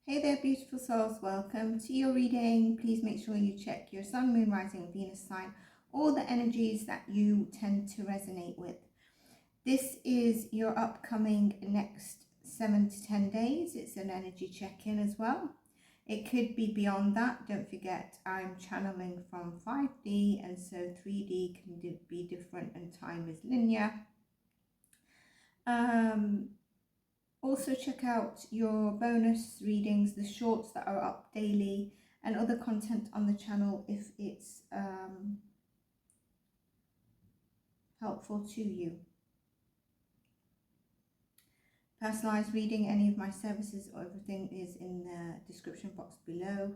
Hey there, beautiful souls. Welcome to your reading. Please make sure you check your sun, moon, rising, and Venus sign, all the energies that you tend to resonate with. This is your upcoming next 7 to 10 days. It's an energy check-in as well. It could be beyond that. Don't forget, I'm channeling from 5D, and so 3D can be different and time is linear. Also check out your bonus readings, the shorts that are up daily, and other content on the channel if it's helpful to you. Personalized reading, any of my services or everything is in the description box below.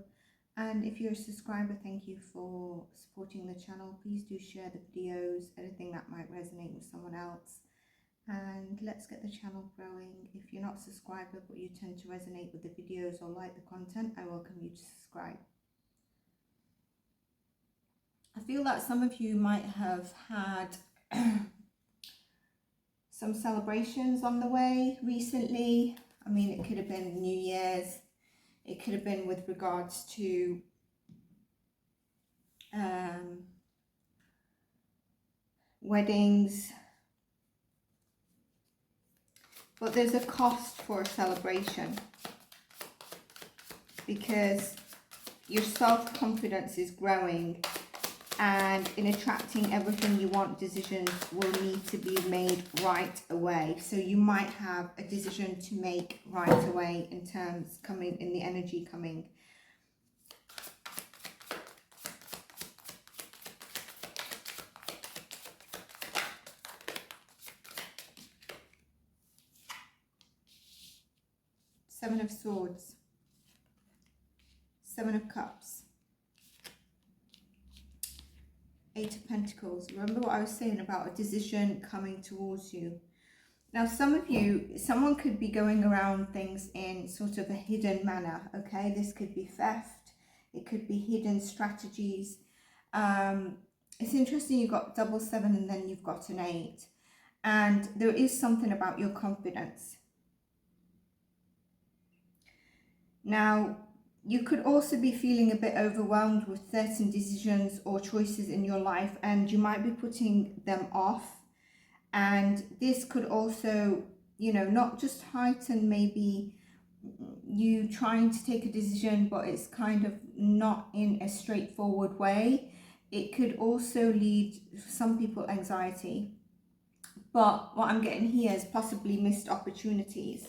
And if you're a subscriber, thank you for supporting the channel. Please do share the videos, anything that might resonate with someone else. And let's get the channel growing. If you're not a subscriber but you tend to resonate with the videos or like the content, I welcome you to subscribe. I feel that some of you might have had some celebrations on the way recently. I mean, it could have been New Year's, it could have been with regards to weddings. But there's a cost for a celebration because your self-confidence is growing, and in attracting everything you want, decisions will need to be made right away. So you might have a decision to make right away in terms coming in the energy coming. Seven of Swords, Seven of Cups, Eight of Pentacles. Remember what I was saying about a decision coming towards you. Now, some of you, someone could be going around things in sort of a hidden manner, okay? This could be theft. It could be hidden strategies. It's interesting, you've got double seven and then you've got an 8. And there is something about your confidence. Now, you could also be feeling a bit overwhelmed with certain decisions or choices in your life, and you might be putting them off. And this could also, you know, not just heighten maybe you trying to take a decision, but it's kind of not in a straightforward way. It could also lead some people anxiety. But what I'm getting here is possibly missed opportunities.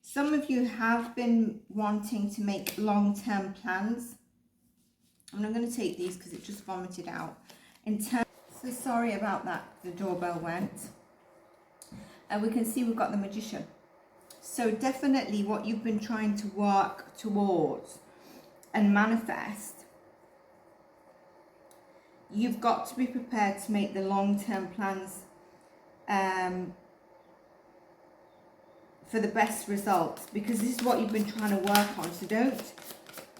Some of you have been wanting to make long-term plans. I'm not going to take these because it just vomited out. So sorry about that, the doorbell went. And we can see we've got the Magician. So definitely what you've been trying to work towards and manifest, you've got to be prepared to make the long-term plans for the best results, because this is what you've been trying to work on. So don't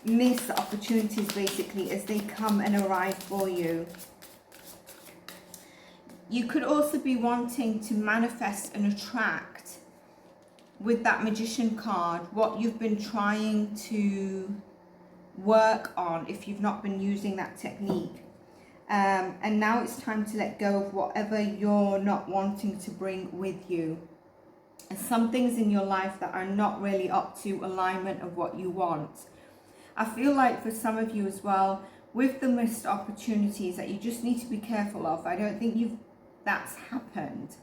miss the opportunities basically as they come and arrive for you. You could also be wanting to manifest and attract with that Magician card what you've been trying to work on if you've not been using that technique. And now it's time to let go of whatever you're not wanting to bring with you. And some things in your life that are not really up to alignment of what you want. I feel like for some of you as well, with the missed opportunities that you just need to be careful of. I don't think that's happened.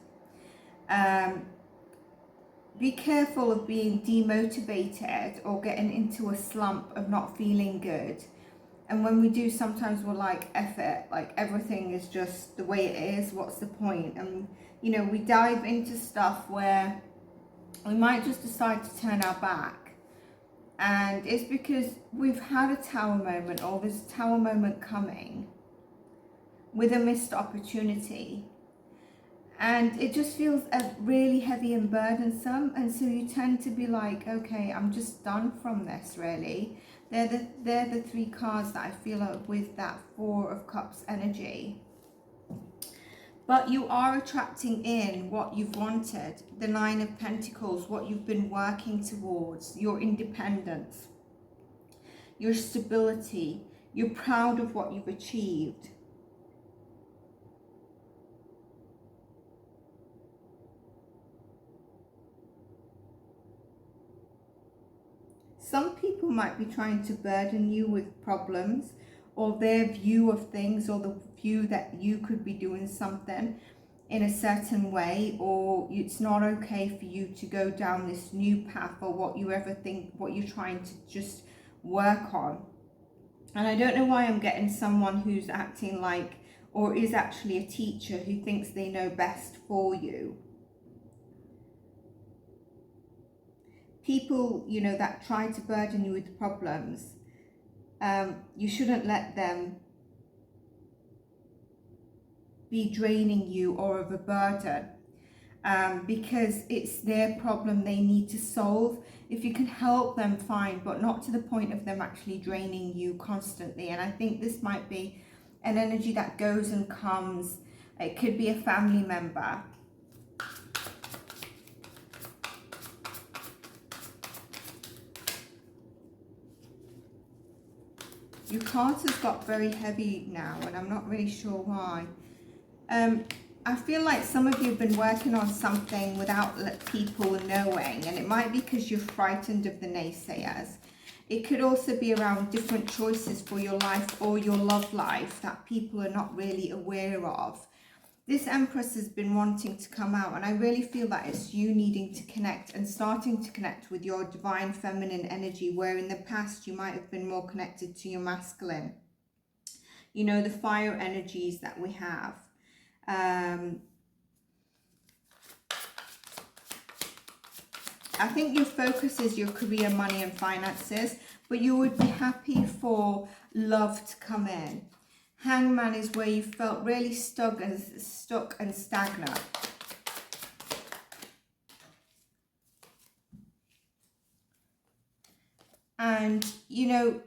Be careful of being demotivated or getting into a slump of not feeling good. And when we do, sometimes we're like, F it, like everything is just the way it is, what's the point? And you know, we dive into stuff where we might just decide to turn our back. And it's because we've had a tower moment, or there's a tower moment coming with a missed opportunity. And it just feels really heavy and burdensome. And so you tend to be like, okay, I'm just done from this, really. They're the 3 cards that I feel like with that 4 of Cups energy. But you are attracting in what you've wanted, the Nine of Pentacles, what you've been working towards, your independence, your stability. You're proud of what you've achieved. Some people might be trying to burden you with problems, or their view of things, or the view that you could be doing something in a certain way, or it's not okay for you to go down this new path, or what you ever think, what you're trying to just work on. And I don't know why I'm getting someone who's acting like, or is actually a teacher who thinks they know best for you. People, you know, that try to burden you with problems, you shouldn't let them be draining you or of a burden, because it's their problem they need to solve. If you can help them, fine, but not to the point of them actually draining you constantly. And I think this might be an energy that goes and comes. It could be a family member. Your cards has got very heavy now, and I'm not really sure why. I feel like some of you have been working on something without people knowing, and it might be because you're frightened of the naysayers. It could also be around different choices for your life or your love life that people are not really aware of. This Empress has been wanting to come out, and I really feel that it's you needing to connect and starting to connect with your divine feminine energy, where in the past you might have been more connected to your masculine. You know, the fire energies that we have. I think your focus is your career, money and finances, but you would be happy for love to come in. Hangman is where you felt really stuck and stagnant. And, you know,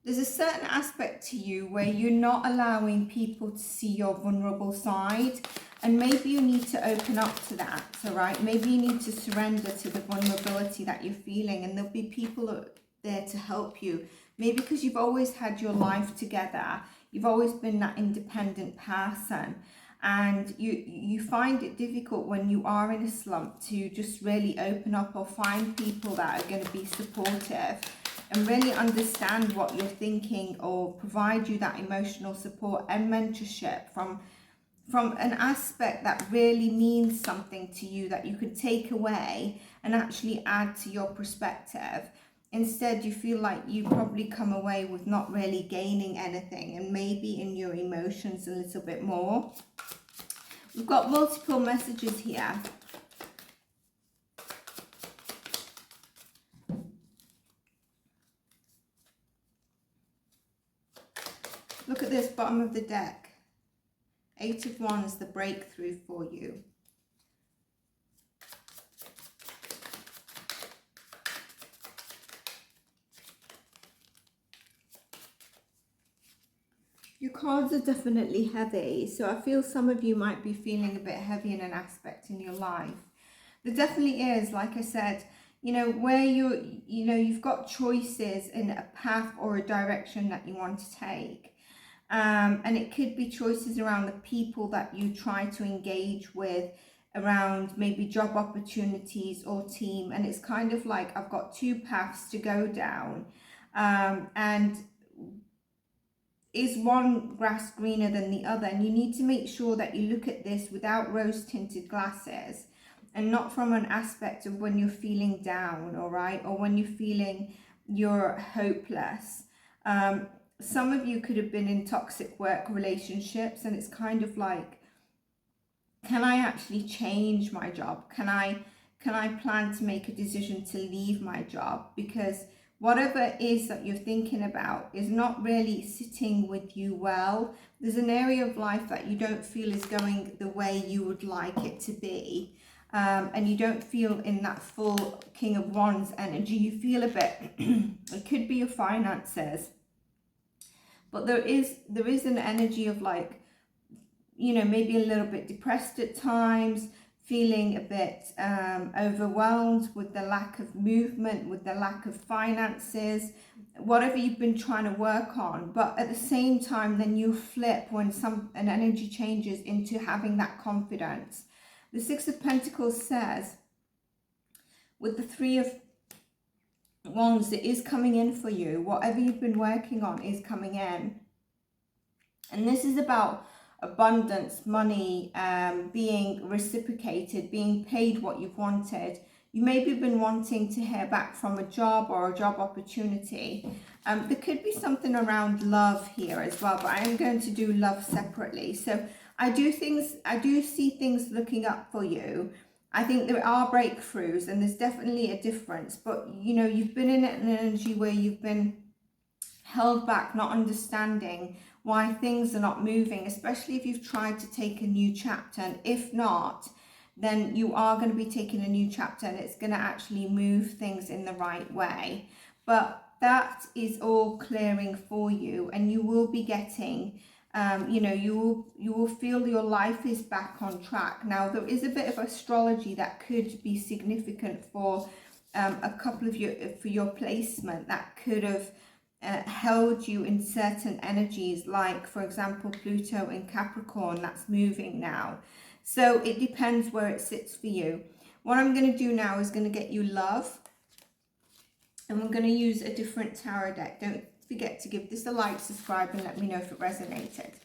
there's a certain aspect to you where you're not allowing people to see your vulnerable side. And maybe you need to open up to that, all right? Maybe you need to surrender to the vulnerability that you're feeling, and there'll be people there to help you. Maybe because you've always had your life together. You've always been that independent person, and you find it difficult when you are in a slump to just really open up or find people that are going to be supportive and really understand what you're thinking, or provide you that emotional support and mentorship from an aspect that really means something to you, that you can take away and actually add to your perspective. Instead, you feel like you probably come away with not really gaining anything, and maybe in your emotions a little bit more. We've got multiple messages here. Look at this bottom of the deck. 8 of Wands, the breakthrough for you. Your cards are definitely heavy, so I feel some of you might be feeling a bit heavy in an aspect in your life. There definitely is, like I said, you know, where you've got choices in a path or a direction that you want to take. And it could be choices around the people that you try to engage with, around maybe job opportunities or team. And it's kind of like, I've got two paths to go down. And is one grass greener than the other? And you need to make sure that you look at this without rose-tinted glasses, and not from an aspect of when you're feeling down, all right, or when you're feeling you're hopeless. Some of you could have been in toxic work relationships, and it's kind of like, can I actually change my job? Can I plan to make a decision to leave my job? Because whatever it is that you're thinking about is not really sitting with you well. There's an area of life that you don't feel is going the way you would like it to be. And you don't feel in that full King of Wands energy. You feel a bit, it could be your finances. But there is an energy of like, you know, maybe a little bit depressed at times, feeling a bit overwhelmed with the lack of movement, with the lack of finances, whatever you've been trying to work on. But at the same time, then you flip when an energy changes into having that confidence. The Six of Pentacles says, with the Three of Wands, it is coming in for you. Whatever you've been working on is coming in. And this is about abundance, money, being reciprocated, being paid what you've wanted. You maybe have been wanting to hear back from a job or a job opportunity. There could be something around love here as well, but I am going to do love separately. So I do see things looking up for you. I think there are breakthroughs and there's definitely a difference, but you know, you've been in an energy where you've been held back, not understanding why things are not moving, especially if you've tried to take a new chapter. And if not, then you are going to be taking a new chapter and it's going to actually move things in the right way. But that is all clearing for you, and you will be getting you know, you will feel your life is back on track. Now, there is a bit of astrology that could be significant for a couple of for your placement, that could have held you in certain energies, like for example Pluto in Capricorn, that's moving now. So it depends where it sits for you. What I'm going to do now is going to get you love, and we're going to use a different tarot deck. Don't forget to give this a like, subscribe, and let me know if it resonated.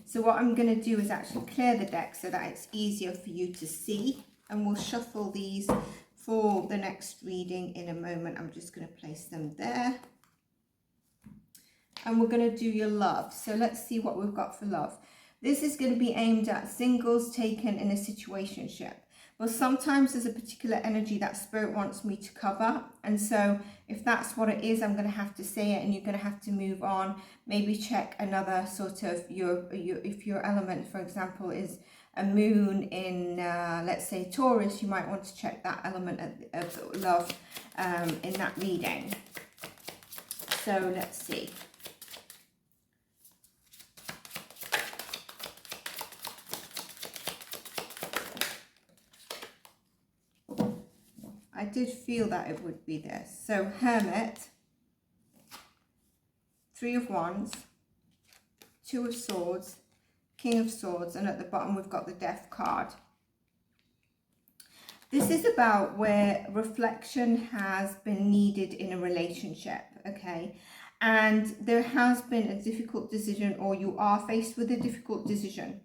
So what I'm going to do is actually clear the deck so that it's easier for you to see, and we'll shuffle these for the next reading in a moment. I'm just going to place them there, and we're going to do your love. So let's see what we've got for love. This is going to be aimed at singles taken in a situationship. Well, sometimes there's a particular energy that Spirit wants me to cover. And so if that's what it is, I'm going to have to say it and you're going to have to move on. Maybe check another sort of, if your element, for example, is a moon in, let's say, Taurus, you might want to check that element of love in that reading. So let's see. I did feel that it would be this. So Hermit, Three of Wands, Two of Swords, King of Swords, and at the bottom we've got the Death card. This is about where reflection has been needed in a relationship, okay? And there has been a difficult decision, or you are faced with a difficult decision.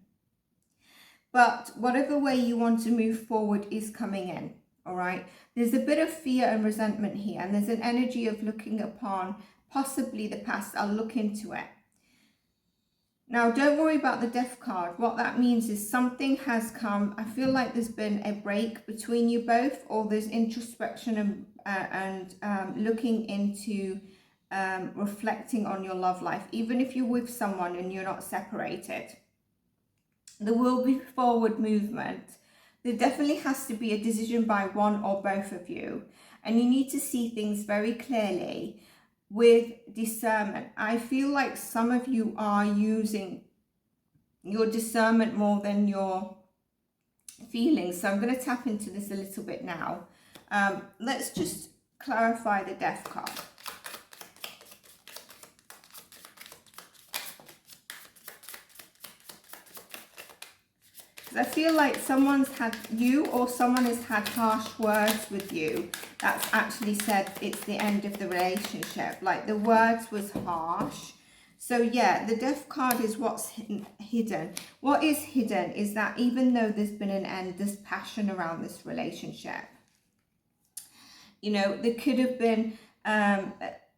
But whatever way you want to move forward is coming in. All right, there's a bit of fear and resentment here, and there's an energy of looking upon possibly the past. I'll look into it. Now, don't worry about the Death card. What that means is something has come. I feel like there's been a break between you both, or there's introspection and looking into reflecting on your love life. Even if you're with someone and you're not separated, there will be forward movement. There definitely has to be a decision by one or both of you. And you need to see things very clearly with discernment. I feel like some of you are using your discernment more than your feelings. So I'm going to tap into this a little bit now. Let's just clarify the Death card. I feel like someone's had you, or someone has had harsh words with you that's actually said it's the end of the relationship. Like the words was harsh. So yeah, the Death card is what's hidden. What is hidden is that even though there's been an end, there's passion around this relationship. You know, there could have been,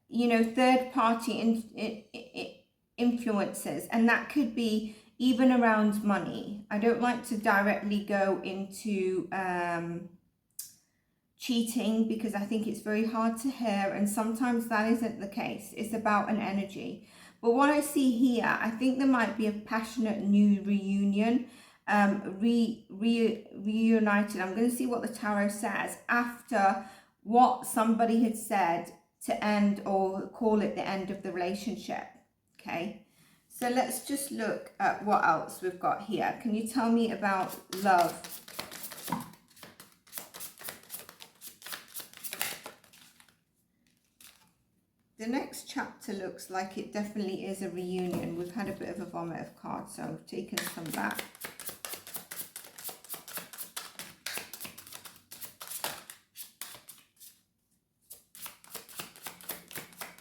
you know, third party influences, and that could be even around money. I don't like to directly go into cheating, because I think it's very hard to hear, and sometimes that isn't the case. It's about an energy. But what I see here, I think there might be a passionate new reunion, reunited. I'm going to see what the tarot says after what somebody had said to end, or call it the end of the relationship. Okay. So let's just look at what else we've got here. Can you tell me about love? The next chapter looks like it definitely is a reunion. We've had a bit of a vomit of cards, so I've taken some back.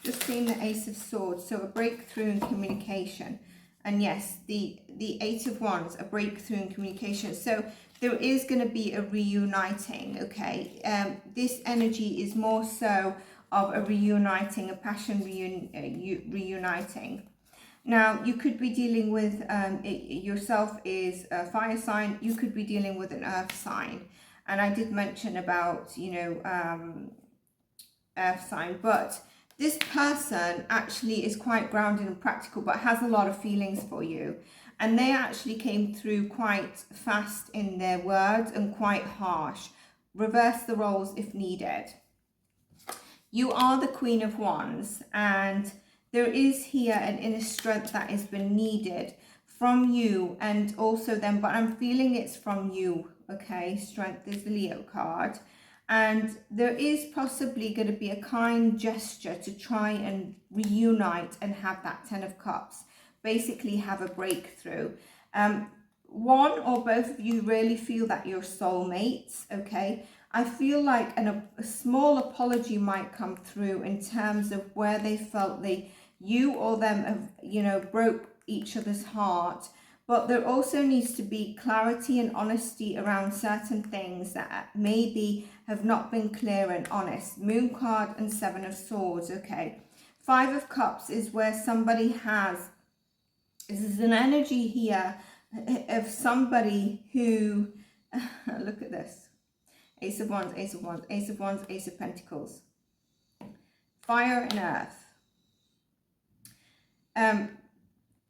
Just seeing the Ace of Swords, so a breakthrough in communication. And yes, the Eight of Wands, a breakthrough in communication. So there is going to be a reuniting, okay? This energy is more so of a reuniting, a passion reuniting. Now, you could be dealing with, yourself is a fire sign, you could be dealing with an earth sign. And I did mention about, you know, earth sign, but this person actually is quite grounded and practical, but has a lot of feelings for you. And they actually came through quite fast in their words and quite harsh. Reverse the roles if needed. You are the Queen of Wands, and there is here an inner strength that has been needed from you and also them, but I'm feeling it's from you, okay? Strength is the Leo card. And there is possibly going to be a kind gesture to try and reunite and have that Ten of Cups. Basically have a breakthrough. One or both of you really feel that you're soulmates, okay? I feel like a small apology might come through in terms of where they felt you or them have, you know, broke each other's heart. But there also needs to be clarity and honesty around certain things that maybe have not been clear and honest. Moon card and Seven of Swords, okay? Five of Cups is where somebody has, this is an energy here of somebody who, look at this. Ace of Wands, Ace of Wands, Ace of Wands, Ace of Pentacles. Fire and earth.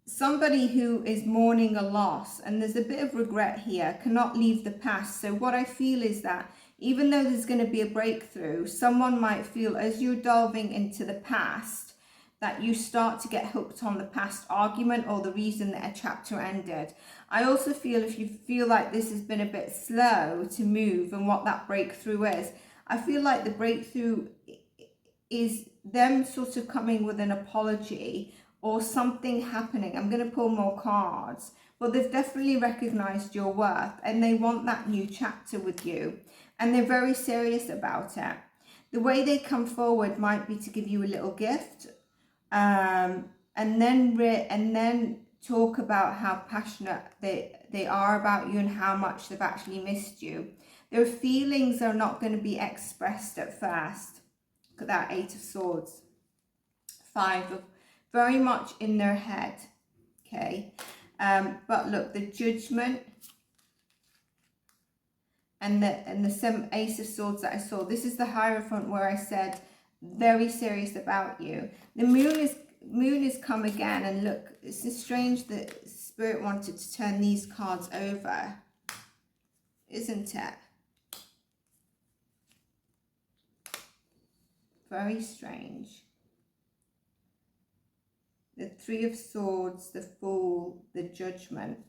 Somebody who is mourning a loss, and there's a bit of regret here, cannot leave the past. So what I feel is that even though there's going to be a breakthrough, someone might feel as you're delving into the past that you start to get hooked on the past argument or the reason that a chapter ended. I also feel if you feel like this has been a bit slow to move and what that breakthrough is, I feel like the breakthrough is them sort of coming with an apology or something happening. I'm going to pull more cards, but they've definitely recognized your worth and they want that new chapter with you, and they're very serious about it. The way they come forward might be to give you a little gift, and then talk about how passionate they are about you and how much they've actually missed you. Their feelings are not going to be expressed at first. Look at that Eight of Swords. Five of, very much in their head, okay? But look, the Judgment and the Ace of Swords that I saw, this is the Hierophant where I said very serious about you. The moon is come again, and look, it's strange that Spirit wanted to turn these cards over, isn't it? Very strange. The Three of Swords, the Fool, the Judgment.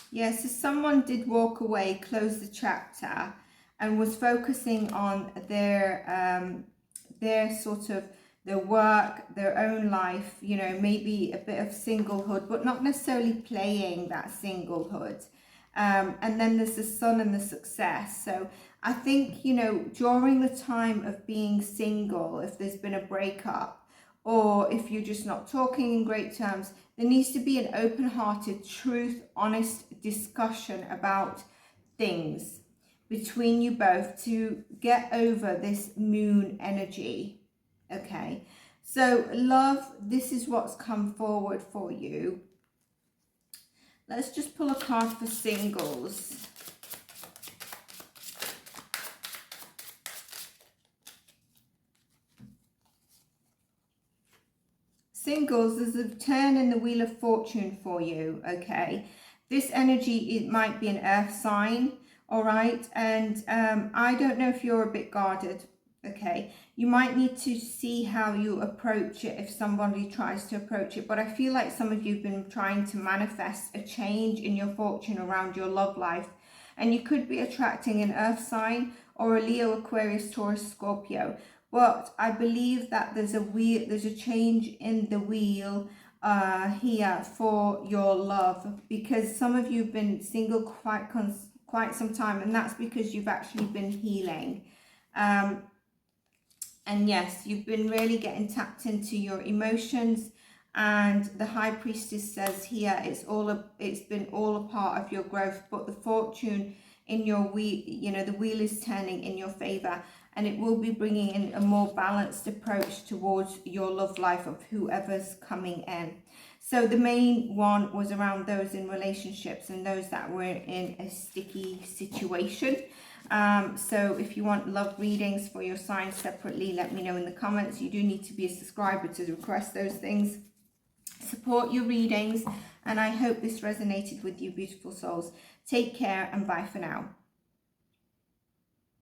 Yeah, so someone did walk away, close the chapter, and was focusing on their sort of their work, their own life, you know, maybe a bit of singlehood, but not necessarily playing that singlehood. And then there's the Sun and the success. So I think, you know, during the time of being single, if there's been a breakup, or if you're just not talking in great terms, there needs to be an open-hearted, truth, honest discussion about things between you both to get over this moon energy. Okay, so love, this is what's come forward for you. Let's just pull a card for singles. singles, there's a turn in the Wheel of Fortune for you, okay? This energy, it might be an earth sign, all right? And I don't know if you're a bit guarded, okay? You might need to see how you approach it if somebody tries to approach it. But I feel like some of you have been trying to manifest a change in your fortune around your love life. And you could be attracting an earth sign or a Leo, Aquarius, Taurus, Scorpio. But I believe that there's a change in the wheel here for your love, because some of you have been single quite some time, and that's because you've actually been healing. And yes, you've been really getting tapped into your emotions. And the High Priestess says here it's been all a part of your growth, but the fortune in your wheel, the wheel is turning in your favor, and it will be bringing in a more balanced approach towards your love life of whoever's coming in. So the main one was around those in relationships and those that were in a sticky situation. So if you want love readings for your signs separately, let me know in the comments. You do need to be a subscriber to request those things. Support your readings, and I hope this resonated with you, beautiful souls. Take care, and bye for now.